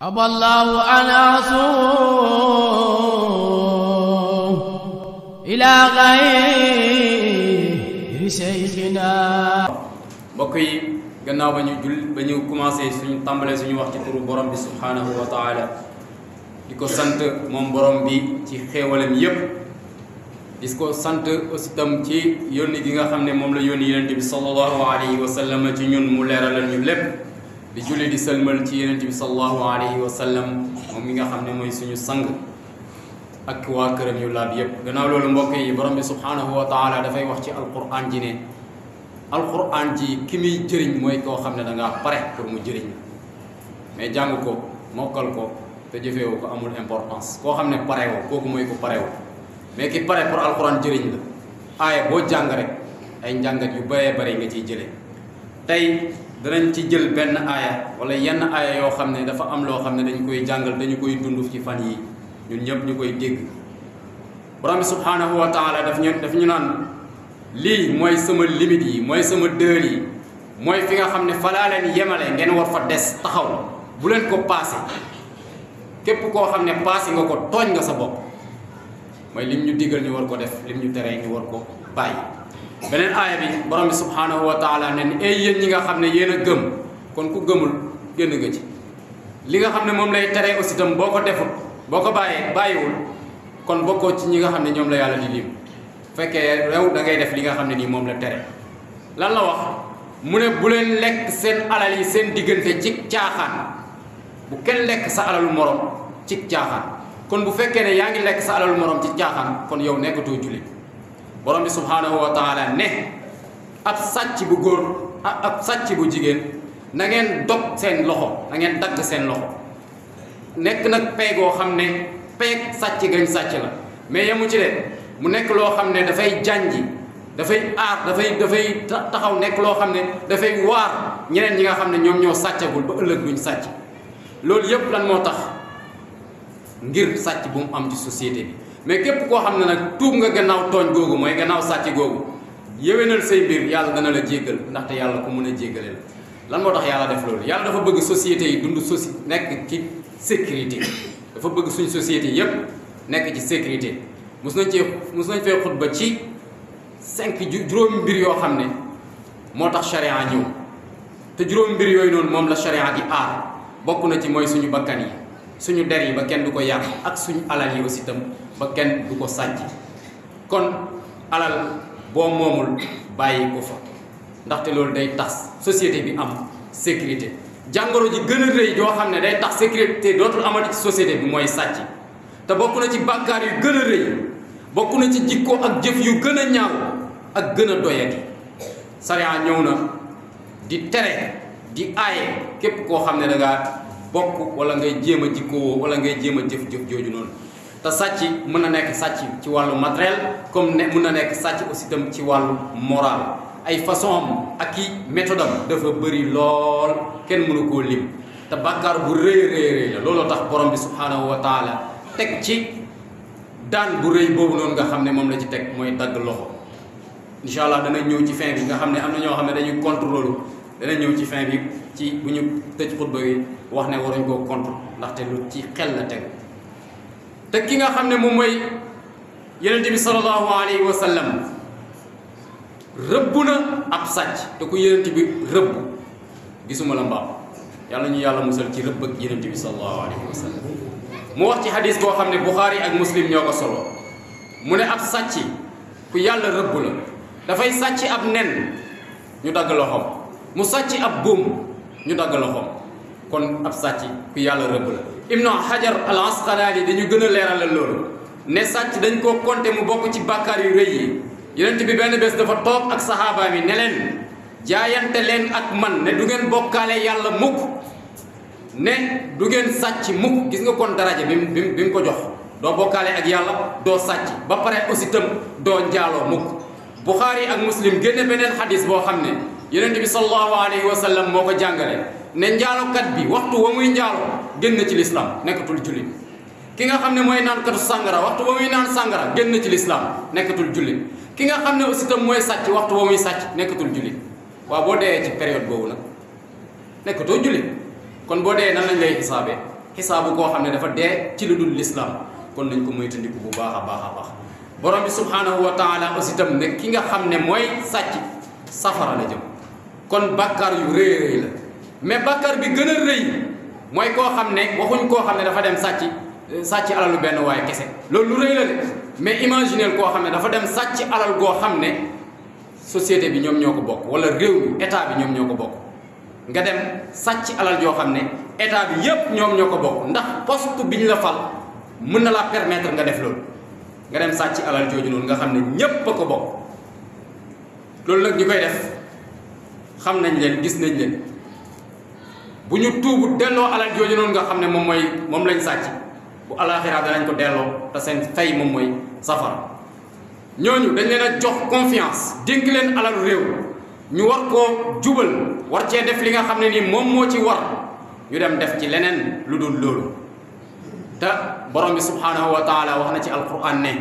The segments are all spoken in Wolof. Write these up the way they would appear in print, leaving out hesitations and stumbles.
أبى الله أن أصوم إلى غير شيخنا. mbokk yi gannaaw ba ñu commencé suñu tàmbalee suñu wax ci turu borom bi subhanahu wa taala di ko sant moom borom bi ci xéewalam yépp di ko sant aussi tam ci yónni gi nga xam ne moom la yónni yonent bi sallallahu alayhi wa sallam ci ñun mu leeralal ñu lépp di julli di sëlmal ci yonent bi sallallahu alayhi wa sallam moom mi nga xam ne mooy suñu sang ak waa këram yu laab yépp. gannaaw loolu mbokk yi borom bi subhanahu wa taala dafay wax ci alquran ji ne alquran ji ki muy jëriñ mooy koo xam ne da ngaa pare pour mu jëriñ mais jàng ko mokkal ko te jëfeewoo ko amul importance. koo xam ne pare woo kooku mooy ko pare woo mais ki pare pour alquran jëriñ la aaya boo jàng rek ay njàngat yu bëree bëri nga ciy jëlee. tey danañ ci jël benn aaya wala yenn aaya yoo xam ne dafa am loo xam ne dañ koy jàngal dañu koy dund ci fan yi ñun ñëpp ñu koy dégg. borom bi subhanahu wa taala daf ñu naan lii mooy sama limite yi mooy sama dër yi mooy fi nga xam ne fa laa leen yemale ngeen war fa des taxaw bu leen ko paase. képp koo xam ne paase nga ko tooñ nga sa bopp mooy lim ñu digal ñu war ko def lim ñu tere ñu war ko bàyyi. beneen aaya bi borom bi subhanahu wa taala ne ni ay yéen ñi nga xam ne yéen a gëm kon ku gëmul génn nga ci li nga xam ne moom lay tere aussi tam boo ko defut boo ko bàyyiwul kon bokkoo ci ñi nga xam ne ñoom la yàlla di lim. fekkee rew da ngay def li nga xam ne nii moom la tere. lan la wax mu ne bu leen lekk seen alal yi seen diggante ci caaxaan bu kenn lekk sa alalu morom ci caaxaan. kon bu fekkee ne yaa ngi lekk sa alalu morom ci caaxaan kon yow nekkatoo jullit. borom bi subhanahu wa taala ne ab sàcc bu góor ab sàcc bu jigéen na ngeen dog seen loxo na ngeen dagg seen loxo. nekk nag peegoo xam ne peeg sàcc gañ sàcc la mais yemu ci de mu nekk loo xam ne dafay jànji dafay aar dafay taxaw nekk loo xam ne dafay waar ñeneen ñi nga xam ne ñoom ñoo sàccagul ba ëllëg duñ sàcc. loolu yépp lan moo tax ngir sàcc bu mu am ci société bi. mais képp koo xam ne nag tuub nga gannaaw tooñ googu mooy gannaaw sàcc googu yéwénal say mbir yàlla dana la jéggal ndaxte yàlla ku mën a jéggale la. lan moo tax yàlla def loolu yàlla dafa bëgg société yi dund nekk ci sécurité dafa bëgg suñ société yépp nekk ci sécurité. mus nañ fee xutba ci juróomi mbir yoo xam ne moo tax charia ñëw te juróomi mbir yooyu noonu moom la charia di aar bokk na ci mooy suñu bakkan yi suñu der yi ba kenn du ko yàq ak suñu alal yi aussi itam ba kenn du ko sàcc. kon alal boo moomul bàyyi ko fa ndaxte loolu day tax société bi am sécurité. jàngoro ji gën a rëy yoo xam ne day tax sécurité dootul amati ci société bi mooy sàcc te bokk na ci bàkkaar yu gën a rëy bokk na ci jikko ak jëf yu gën a ñaaw ak gën a doyati. sariya ñëw na di tere di aaye képp koo xam ne da ngaa bokk wala ngay jéem a jikkoo wala ngay jéem a jëf-jëf jooju noonu. te sàcc mën na nekk sàcc ci wàllu matériel comme ne mën na nekk sàcc aussi tam ci wàllu moral. ay façon am ak i méthode am dafa bëri lool kenn mënu koo lim te bàkkaar bu rëy la. looloo tax borom bi subhanahu wa taala teg ci daan bu rëy boobu noonu nga xam ne moom la ci teg mooy dagg loxo. incha allah dana ñëw ci fin bi nga xam ne am na ñoo xam ne dañuy contre loolu dana ñëw ci fin bi ci bu ñu tëj xutba gi wax ne waruñ koo contre ndaxte lu ci xel la teg. te ki nga xam ne moom mooy yonent bi sallallahu alayhi wa sallam rëbb na ab sàcc te ku yonent bi rëbb gisuma la mbaam. yàlla ñu yàlla musal ci rëbb ak yonent bi sallallahu alayhi wa sallam. mu wax ci hadis boo xam ne Bukhari ak Muslim ñoo ko solo mu ne ab sàcc ku yàlla rëbb la dafay sàcc ab nen ñu dagg loxoom mu sàcc ab buum ñu dagg loxoom kon ab sàcc ku yàlla rëbb la. Ibnu Hajar al Asqalaani dañu gën a leeralal loolu ne sàcc dañ koo compter mu bokk ci bàkkaar yu rëy yi. yonent bi benn bés dafa toog ak saxaaba mi ne leen jaayante leen ak man ne du ngeen bokkaale yàlla mukk ne du ngeen sàcc mukk. gis nga kon daraja bi mu ko jox doo bokkaale ak yàlla doo sàcc ba pare aussi itam doo njaaloo mukk. Bukhari ak Muslim génne beneen xadis boo xam ne yonent bi sallallahu alayhi wa sallam moo ko jàngale ne njaalokat bi waxtu wa muy njaaloo génn ci lislaam nekkatul jullit. ki nga xam ne mooy naankatu sàngara waxtu wa muy naan sàngara génn ci lislaam nekkatul jullit. ki nga xam ne aussi itam mooy sàcc waxtu wa muy sàcc nekkatul jullit. waaw boo dee ci période boobu nag nekkatoo jullit kon boo dee nan lañ lay xisaabee xisaabu koo xam ne dafa dee ci lu dul lislaam kon nañ ko moytandiku bu baax a baax a baax borom bi subhanahu wa taala aussi tam ne ki nga xam ne mooy sàcc safara la jëm kon bàkkaar yu rëy rëy la mais bàkkaar bi gën a rëy mooy koo xam ne waxuñ koo xam ne dafa dem sàcc alalu benn waaye kese loolu lu rëy la de mais imagineel koo xam ne dafa dem sàcc alal goo xam ne société bi ñoom ñoo ko bokk wala réew mi état bi ñoom ñoo ko bokk nga dem sàcc alal joo xam ne état bi yépp ñoom ñoo ko bokk ndax poste bi ñu la fal mën na laa permettre nga def loolu nga dem sàcc alal jooju noonu nga xam ne ñépp a ko bokk loolu nag ñu koy def xam nañ leen gis nañ leen bu ñu tuubu delloo alal jooju noonu nga xam ne moom lañ sàcc bu alaxira danañ ko delloo te seen fay moom mooy safara ñooñu dañ leen a jox confiance dénk leen alalu réew ñu war koo jubal war cee def li nga xam ne nii moom moo ci war ñu dem def ci leneen lu dul loolu te borom bi subhanahu wa taala wax na ci alquran ne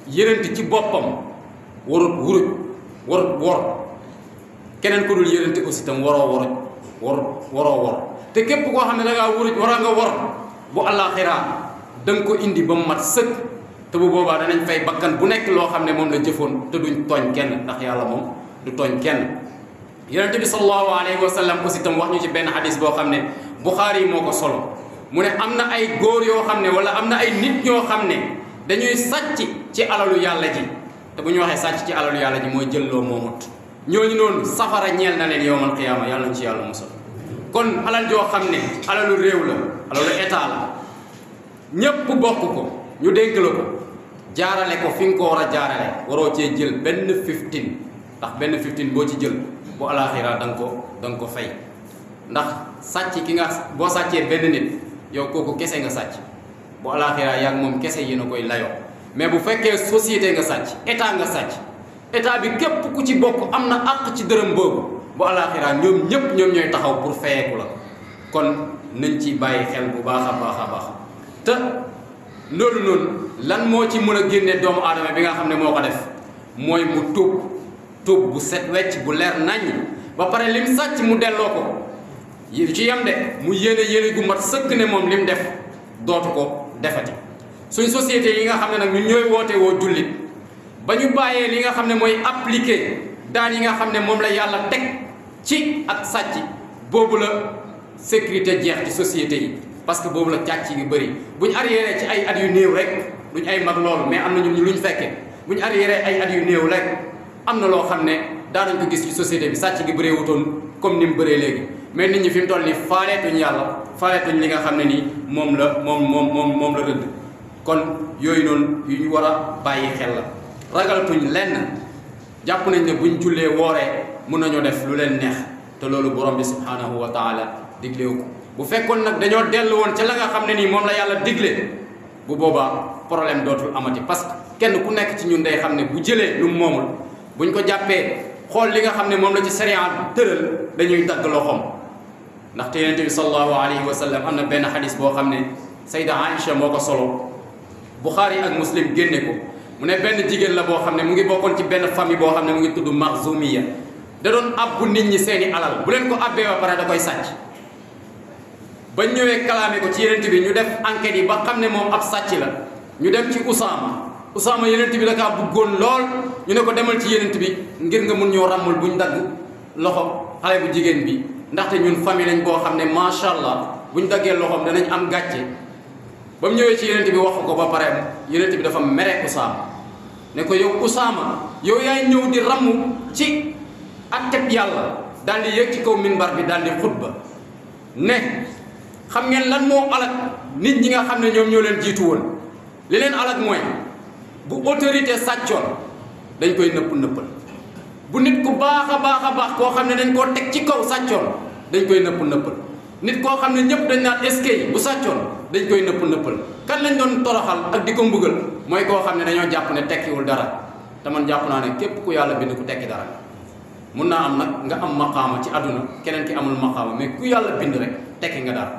yërënti ci boppam warut wuruj warut wor keneen ku dul yërënti aussi tam waroo wor te képp koo xam ne da ngaa wuruj war nga wor bu àllaaxira da nga ko indi ba mu mat sëkk te bu boobaa danañ fay bakkan bu nekk loo xam ne moom la jëfoon te duñ tooñ kenn ndax yàlla moom du tooñ kenn yonente bi sallallahu alayhi wa sallam aussi tam wax ñu ci benn xadis boo xam ne Buxaari yi moo ko solo mu ne am na ay góor yoo xam ne wala am na ay nit ñoo xam ne dañuy sàcc ci alalu yàlla ji te bu ñu waxee sàcc ci alalu yàlla ji mooy jël loo moomut ñooñu noonu safara ñeel na leen yowmal qiyaama yàlla nañ ci yàlla musal kon alal joo xam ne alalu réew la alalu état la ñépp bokk ko ñu dénk la ko jaarale ko fi nga ko war a jaarale waroo cee jël benn 15 ndax benn 15 boo ci jël bu alaxira da nga ko fay ndax sàcc ki nga boo sàccee benn nit yow kooku kese nga sàcc bu alaxira yaag moom kese yéen a koy layoo mais bu fekkee société nga sàcc état bi képp ku ci bokk am na àq ci dërëm boobu bu alaxira ñoom ñooy taxaw pour fayeeku la kon nañ ci bàyyi xel bu baax a baax a baax te loolu noonu lan moo ci mën a génne doomu aadama bi nga xam ne moo ko def mooy mu tuub bu set wecc bu leer naññ ba pare lim sàcc mu delloo ko ci yam de mu yéene gu mat sëkk ne moom lim def dootu ko defati suñ société yi nga xam ne nag ñun ñooy woote woo jullit ba ñu bàyyee li nga xam ne mooy appliquer daan yi nga xam ne moom la yàlla teg ci ak sàcc boobu la sécurité jeex ci société yi parce que boobu la càcc yu bëri bu ñu arriéré ci ay at yu néew rek duñ ay mag loolu mais am na ñun luñ fekkee bu ñu arriéré ay at yu néew rek am na loo xam ne daanañ ko gis ci société bi sàcc gi bëree wutoon comme ni mu bëree léegi mais nit ñi fi mu toll nii faaleetuñ yàlla faaleetuñ li nga xam ne nii moom la rëdd kon yooyu noonu yu ñu war a bàyyi xel la ragalatuñ lenn jàpp nañ ne buñ jullee wooree mun nañoo def lu leen neex te loolu borom bi subhanahu wa taala diglewu ko bu fekkoon nag dañoo dellu woon ca la nga xam ne nii moom la yàlla digle bu boobaa problème dootul amati parce que kenn ku nekk ci ñun day xam ne bu jëlee lu moomul buñ ko jàppee xool li nga xam ne moom la ci sharia tëral dañuy dagg loxoom ndaxte yonente bi sallallahu alayhi wa sallam am na benn xadis boo xam ne sayda Aïcha moo ko solo Buxaari ak Muslim génne ko mu ne benn jigéen la boo xam ne mu ngi bokkoon ci benn famille boo xam ne mu ngi tudd Maxzumiya da doon abbu nit ñi seeni alal bu leen ko abbee ba pare da koy sàcc bañ ñëwee kalaame ko ci yenent bi ñu def enquête yi ba xam ne moom ab sàcc la ñu dem ci Usaama yenent bi da kaa bëggoon lool ñu ne ko demal ci yenent bi ngir nga mun ñoo ràmmul buñ dagg loxo xale bu jigéen bi ndaxte ñun famille lañ boo xam ne macha allah buñ daggee loxoom danañ am gàcce ba mu ñëwee ci yenent bi wax ko ba pare yenent bi dafa mere Usaama ne ko yow Usaama yow yaay ñëw di ramm ci atteb yàlla daal di yëg ci kaw minbar bi daal di xutba ne xam ngeen lan moo alak nit ñi nga xam ne ñoom ñoo leen jiitu woon li leen alak mooy bu autorité sàccoon dañ koy nëppal bu nit ku baax a baax koo xam ne dañ koo teg ci kaw sàccoon dañ koy nëppal nit koo xam ne ñëpp dañ naan eskay bu sàccoon dañ koy nëppal kan lañ doon toroxal ak di ko mbugal mooy koo xam ne dañoo jàpp ne tekkiwul dara te man jàpp naa ne képp ku yàlla bind ku tekki dara mun naa am nag nga am maqaama ci àdduna keneen ki amul maqaama mais ku yàlla bind rek tekki nga dara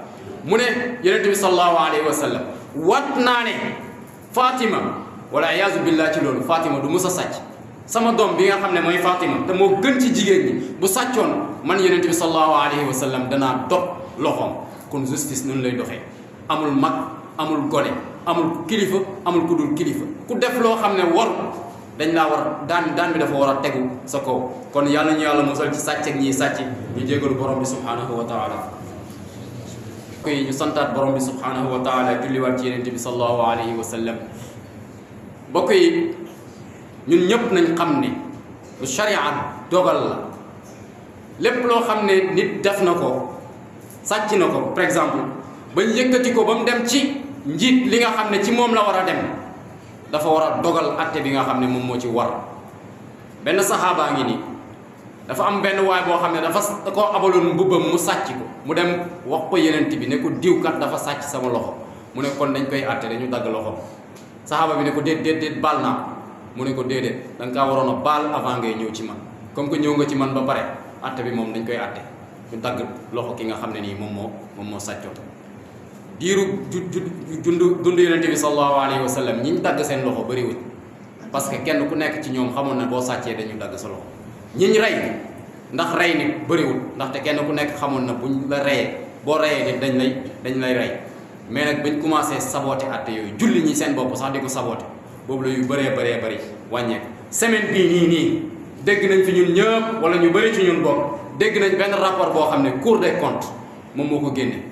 mu ne yonent bi sallallahu alayhi wa sallam wat naa ne Fatima wala iyaazu billah ci loolu Fatima du mus a sàcc sama doom bi nga xam ne mooy Fatima te moo gën ci jigéen ñi bu sàccoon man yonent bi sallallahu alayhi wa sallam danaa dog loxoom kon justice noonu lay doxee amul mag amul gone amul kilifa amul ku dul kilifa ku def loo xam ne war dañ laa war daan bi dafa war a tegu sa kaw kon yàlla ñu yàlla musal ci sàcc ak ñiy sàcc ñu jégalu borom bi subhanahu wa taala koy ñu santaat borom bi subhanahu wa taala julliwaat ci yenente bi sallallahu alayhi wa sallam bokk yi ñun ñëpp nañ xam ne lu sharia dogal la lépp loo xam ne nit def na ko sàcc na ko par exemple bañ yëkkati ko ba mu dem ci njiit li nga xam ne ci moom la war a dem dafa war a dogal atte bi nga xam ne moom moo ci war benn saxaabaa ngi nii dafa am benn waay boo xam ne dafa koo abaloon mbubbam mu sàcc ko mu dem wax ko yenent bi ne ko diwkat dafa sàcc sama loxo mu ne kon dañ koy atte dañu dagg loxo saxaaba bi ne ko déet baal naa mu ne ko déedéet da nga kaa waroon a baal avant ngay ñëw ci man comme que ñëw nga ci man ba pare atte bi moom dañ koy atte ñu dagg loxo ki nga xam ne nii moom moo sàccoon diiru dund yonente bi sallallahu alayhi wa sallam ñi ñu dagg seen loxo bëriwuñ parce que kenn ku nekk ci ñoom xamoon na boo sàccee dañu dagg sa loxo ñi ñu rey ndax rey nit bëriwul ndaxte kenn ku nekk xamoon na buñ la reyee boo reyee nit dañ lay rey mais nag bañ commencé saboté atte yooyu julli ñi seen bopp sax di ko saboté boobu la yu bëree bëri wàññeeku semaine bii nii dégg nañ fi ñun ñëpp wala ñu bëri ci ñun bopp dégg nañ benn rapport boo xam ne Cour des comptes moom moo ko génne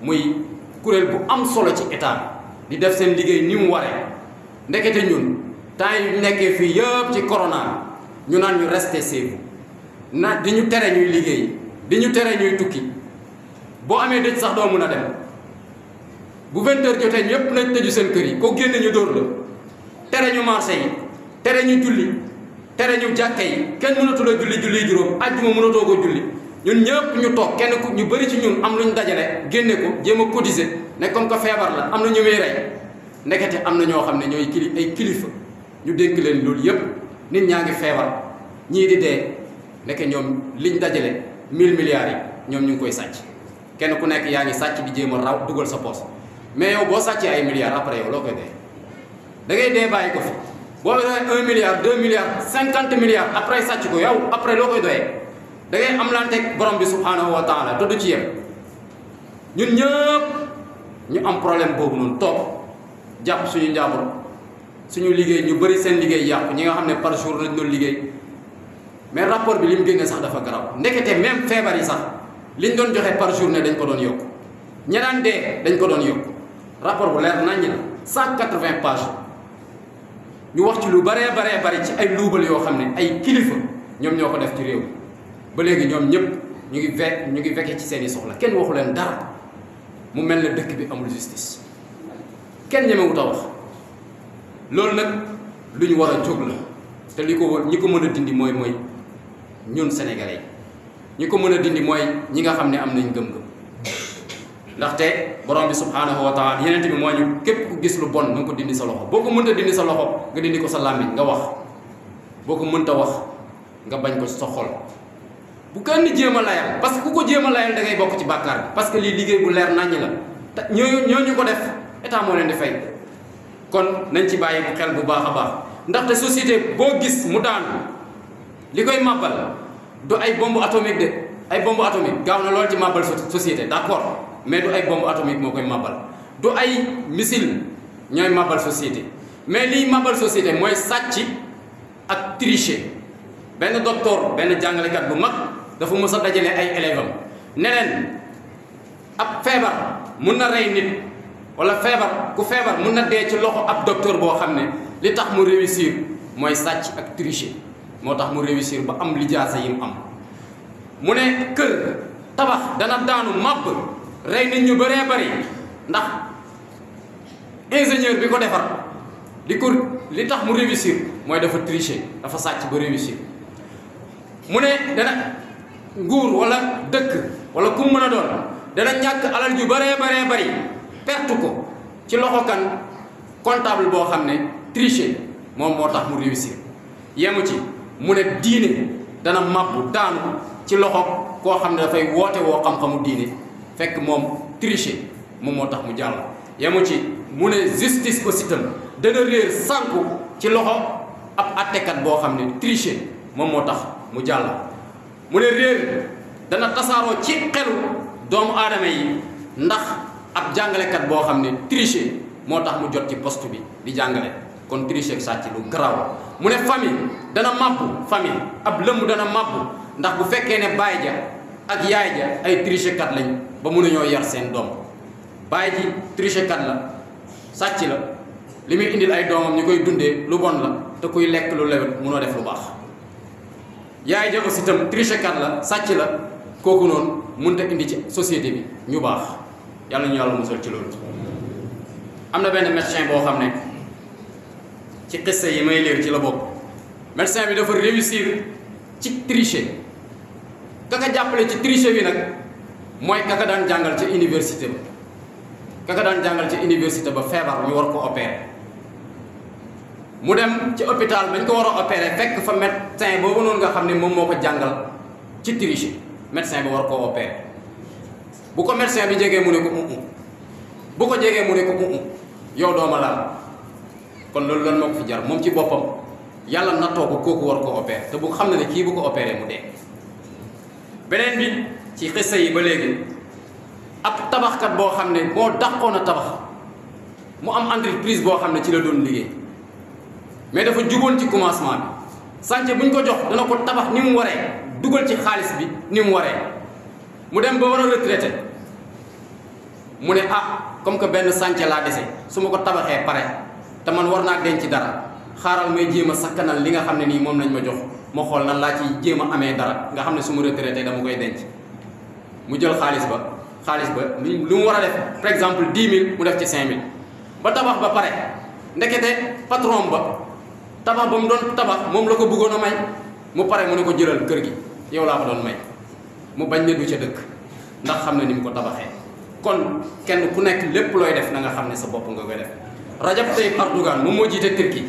muy kuréel bu am solo ci état di def seen liggéey ni mu waree ndekete ñun temps yi nekkee fii yëpp ci corona ñu naan ñu rester chez vous di ñu tere ñuy liggéey di ñu tere ñuy tukki boo amee dëj sax doo mun a dem bu 20h jotee ñëpp nañ tëju seen kër yi ko génne ñu dóor la tere ñu marché yi tere ñu julli tere ñu jàkka yi kenn mënatu la julli juróom àjjuma mënatoo ko julli ñun ñëpp ñu toog kenn ku ñu bëri ci ñun am lu ñu dajale génne ko jéem a cotiser ne comme que feebar la am na ñu muy rey ndekete am na ñoo xam ne ñooy ay kilifa ñu dénk leen loolu yëpp nit ñaa ngi feebar ñii di dee ndeke ñoom liñ dajale 1000 milliards yi ñoom ñu ngi koy sàcc kenn ku nekk yaa ngi sàcc di jéem a raw dugal sa poos mais yow boo sàccee ay milliards après yow loo koy dee da ngay dee bàyyi ko fi boo doyee 1 milliard 2 milliards 50 milliards après sàcc ko yow après loo koy doyee da ngay am lanteeg borom bi subhanahu wa taala te du ci yem ñun ñëpp ñu am problème boobu noonu toog jàpp suñu njaabur suñu liggéey ñu bëri seen liggéey yàqu ñi nga xam ne par jour lañ doon liggéey mais rapport bi li mu génne sax dafa garaaw ndekete même feebar yi sax liñ doon joxe par journée dañ ko doon yokk ña daan dee dañ ko doon yokk rapport bu leer naññ la 180 pages ñu wax ci lu bari ci ay luubal yoo xam ne ay kilifa ñoom ñoo ko def ci réew ba léegi ñoom ñëpp ñu ngi vekke ci seeni soxla kenn waxu leen dara mu mel ne dëkk bi amul justice kenn ñemewut a wax loolu nag lu ñu war a jóg la te ñi ko mën a dindi mooy ñun sénégalais ñi ko mën a dindi mooy ñi nga xam ne am nañ gëm-gëm ndaxte borom bi subhanahu wa taala yeneen bi mooy ñu képp ku gis lu bon nga ko dindi sa loxo boo ko mënta dindi sa loxo nga dindi ko sa làmmiñ nga wax boo ko mënta wax nga bañ ko sa xol bu kenn jéem a layal parce que ku ko jéem a layal da ngay bokk ci bàkkaar bi parce que lii liggéey bu leer naññ la te ñooñu ko def état moo leen di fay kon nañ ci bàyyi bu xel bu baax a baax ndaxte société boo gis mu daanu li koy màbbal du ay bombe atomique de ay bombe atomique gaaw na lool ci màbbal société d'accord mais du ay bombe atomique moo koy màbbal du ay missile ñooy màbbal société mais liy màbbal société mooy sàcc ak tricher benn docteur benn jàngalekat bu mag dafa mës a dajale ay élèves am ne leen ab feebar mun na rey nit wala ku feebar mun na dee ci loxo ab docteur boo xam ne li tax mu réussir mooy sàcc ak tricher moo tax mu réussir ba am lijaasa yi mu am mu ne kër tabax dana daanu màbb rey nit ñu bëree bëri ndax ingénieur bi ko defar li tax mu réussir mooy dafa tricher dafa sàcc ba réussir mu ne dana nguur wala dëkk wala ku mën a doon dana ñàkk alal ju bëree bëri perte ko ci loxo kan comptable boo xam ne tricher moom moo tax mu réussir yemu ci mu ne diine dana màbbu daanu ci loxo koo xam ne dafay woote woo xam-xamu diine fekk moom tricher moom moo tax mu jàll yemu ci mu ne justice aussi tam dana réer sànku ci loxo ab attekat boo xam ne tricher moom moo tax mu jàll mu ne réer dana tasaaroo ci xelu doomu aadama yi ndax ab jàngalekat boo xam ne tricher moo tax mu jot ci poste bi di jàngale kon tricher ak sàcc lu garaaw mu ne famille dana màbbu famille ab lëmm dana màbbu ndax bu fekkee ne baay ja ak yaay ja ay tricher kat lañ ba mun a ñoo yar seen doom baay ji tricher kat la sàcc la li muy indil ay doomam ñu koy dundee lu bon la te kuy lekk lu lewet munoo def lu baax yaay ja aussi itam tricher kat la sàcc la kooku noonu mënut a indi ci société bi ñu baax yàlla ñu yàlla musal ci loolu. am na benn médecin boo xam ne ci xisse yi may leer ci la bokk médecin bi dafa réussir ci tricher kaka jàppale ci tricher bi nag mooy kaka daan jàngal ca université ba kaka daan jàngal ca université ba feebar ñu war ko opérer mu dem ci hôpital bañ ko war a opérer fekk fa médecin boobu noonu nga xam ne moom moo ko jàngal ci tricher médecin bi war koo opérer bu ko médecin bi jegee mu ne ko bu ko jegee mu ne ko yow dooma laal kon loolu lan moo ko fi jar moom ci boppam yàlla nattoo ko kooku war ko opérer te bu xam ne kii bu ko opérer mu dee. beneen bi ci xissa yi ba léegi ab tabaxkat boo xam ne moo dàqoon a tabax mu am entreprise boo xam ne ci la doon liggéey mais dafa juboon ci commencement bi chantier bu ñu ko jox dana ko tabax ni mu waree dugal ci xaalis bi ni mu waree mu dem ba war a retraité mu ne comme que benn chantier laa dese su ma ko tabaxee pare te man war naa denc dara xaaral may jéem a sakkanal li nga xam ne nii moom lañ ma jox ma xool nan laa ci jéem a amee dara nga xam ne su ma retraité dama koy denc mu jël xaalis ba lu mu war a def par exemple 10 000 mu def ci 5 000 ba tabax ba pare ndekete patron ba tabax ba mu doon tabax moom la ko bëggoon a may mu pare mu ne ko jëlal kër gi yow laa ko doon may mu bañ ne du ca dëkk ndax xam ne ni mu ko tabaxee. kon kenn ku nekk lépp looy def na nga xam ne sa bopp nga koy def. Rajab Tayyip Erdogan moom moo jiite Turquie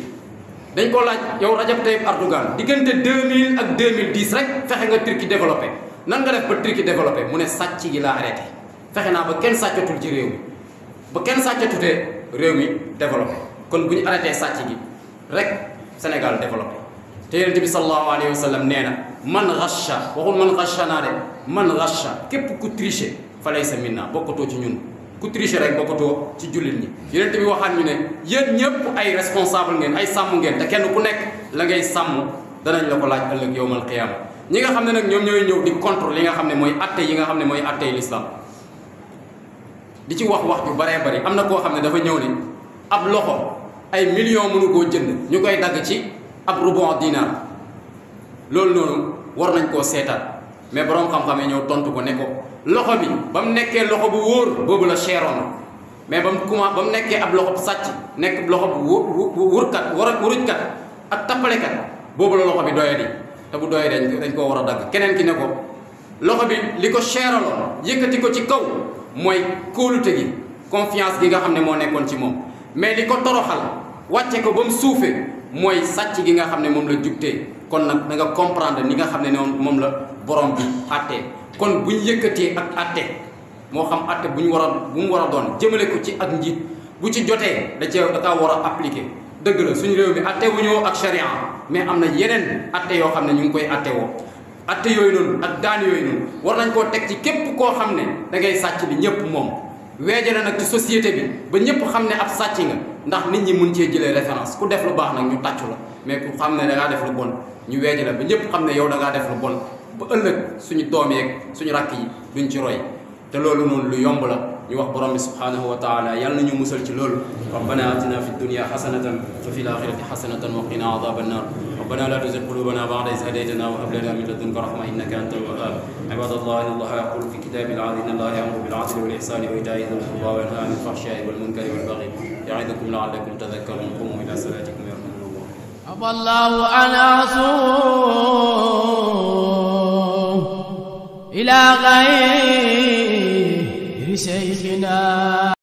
dañ ko laaj yow Rajab Tayyip Erdogan diggante 2000 ak 2010 rek fexe nga Turquie développé nan nga def ba Turquie développé mu ne sàcc gi laa arrêté fexe naa ba kenn sàccatul ci réew mi ba kenn sàccatutee réew mi développé kon bu ñu arrêté sàcc gi rek Sénégal développé. te Yonent bi sallallahu alayhi wa sallam nee na man ghasha waxul man ghasha naa de man ghasha képp ku tricher fa laysa minna bokkatoo ci ñun. ku tricher rek bokkatoo ci jullit ñi Yonent bi waxaat ñu ne yéen ñëpp ay responsable ngeen ay sàmm ngeen te kenn ku nekk la ngay sàmm danañ la ko laaj ëllëg yowmal qiyaama ñi nga xam ne nag ñoom ñooy ñëw di contre li nga xam ne mooy atte yi nga xam ne mooy atte l'islam di ci wax ju baree bari am na koo xam ne dafa ñëw ni ab loxo ay millions mënu koo jënd ñu koy dagg ci ab rubon dinar loolu noonu war nañ koo seetaat mais borom xam-xam yi ñëw tontu ko ne ko loxo bi ba mu nekkee loxo bu wóor boobu la cheroon mais ba mu nekkee ab loxo bu sàcc nekk loxo bu wurujkat ak tappalekat boobu la loxo bi doyadi te bu doyadi dañ koo war a dagg. keneen ki ne ko loxo bi li ko cheraloon yëkkati ko ci kaw mooy kóolute gi confiance gi nga xam ne moo nekkoon ci moom mais li ko toroxal wàcce ko ba mu suufee mooy sàcc gi nga xam ne moom la jugtee kon nag da nga comprendre ni nga xam ne moom la borom bi àttee. kon bu ñu yëkkatee ak atte moo xam atte bu mu war a doon jëmale ko ci ak njiit bu ci jotee da kaa war a appliquer dëgg la suñu réew mi atte wu ñëw ak charia mais am na yeneen atte yoo xam ne ñu ngi koy atte woo atte yooyu noonu ak daan yooyu noonu war nañ koo teg ci képp koo xam ne da ngay sàcc bi ñëpp moom weejale nag ci société bi ba ñëpp xam ne ab sàcc nga ndax nit ñi mun cee jëlee référence ku def lu baax nag ñu tàccu la mais ku xam ne da ngaa def lu bon ñu weejale ba ñëpp xam ne yow da ngaa def lu bon ba ëllëg suñu doom yeeg suñu rakk yi duñ ci roy te loolu noonu lu yomb la ñu wax borom bi subhanahu wa taala yàlla nañu musal ci loolu rabbana atina fi dunya hasanatan wa fil akhirati hasanatan wa qina adhaban nar rabbana la tuzigh qulubana ba'da idh hadaytana wa hab lana min ladunka rahma innaka antal wahhab ibadallah inna allaha yaqulu fi kitabil 'azim inna allaha ya'muru bil 'adli wal ihsani wa ita'i dhil qurba wa yanha 'anil fahsha'i wal munkari wal baghi ya'idukum la'allakum tadhakkarun qumu ila salatikum yarhamukumullah الله أنا